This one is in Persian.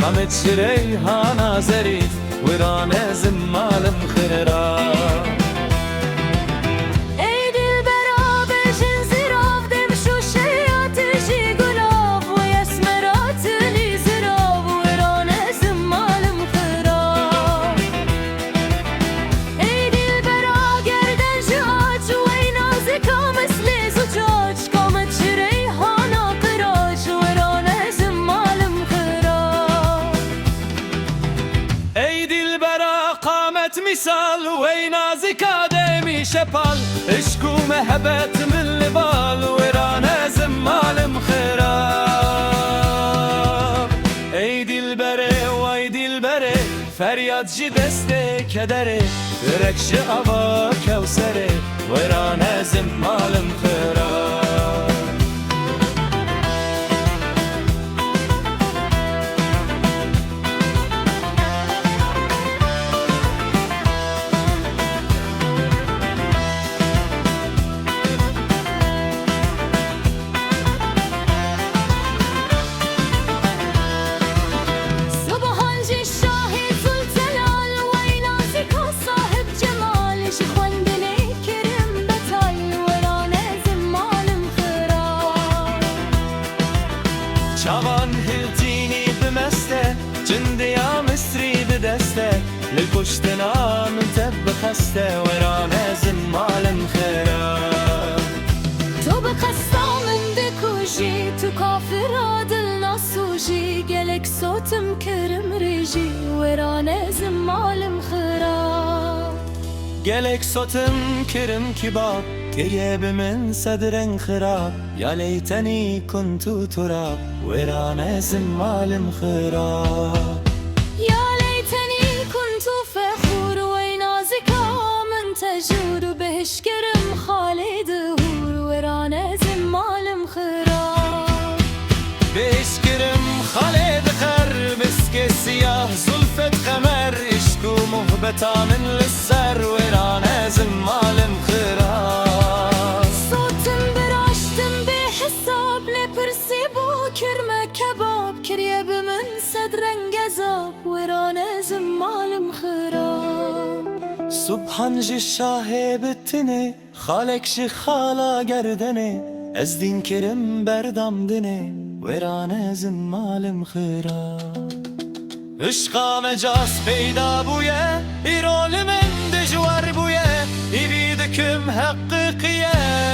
قامت ريحانة زريف ورانة زمال مخرا. مثال وينازك آدمي شبال اشكو مهبت من البال ورانة زمال مخراب. ايدي البره وايدي البره فریاد جی دسته کدره درکش آوا کوسره ورانة زمال مخراب. شوان هلتيني بمسته جنديا مصري بدسته للبشتنا منتب خسته ورانة زمال مخراب. تو بخسته من بکوشی تو کافر عادل نسوجی گلک صوتم کرم ریجی ورانة زمال مخراب. گلک صوتم کرم کباب قريب من صدر خراب يا ليتني كنت تراب ورانة زمال مخراب. يا ليتني كنت فخور وينازك من تجور بهش كرم خالد هور ورانة زمال مخراب. بهش كرم خالد خر مسك سياه زلفة خمر اشكو مهبتا من للسر ورانة زمال مخراب. كباب كريب من صدرن جذاب ورانة زمال مخراب. سبحان جي الشاهي بالتني خالك شي خالا گردني از دين كرم بردم دني ورانة زمال مخراب. عشقا مجاز پیدا بويا ایرول من دجوار بويا يريدكم حقيقية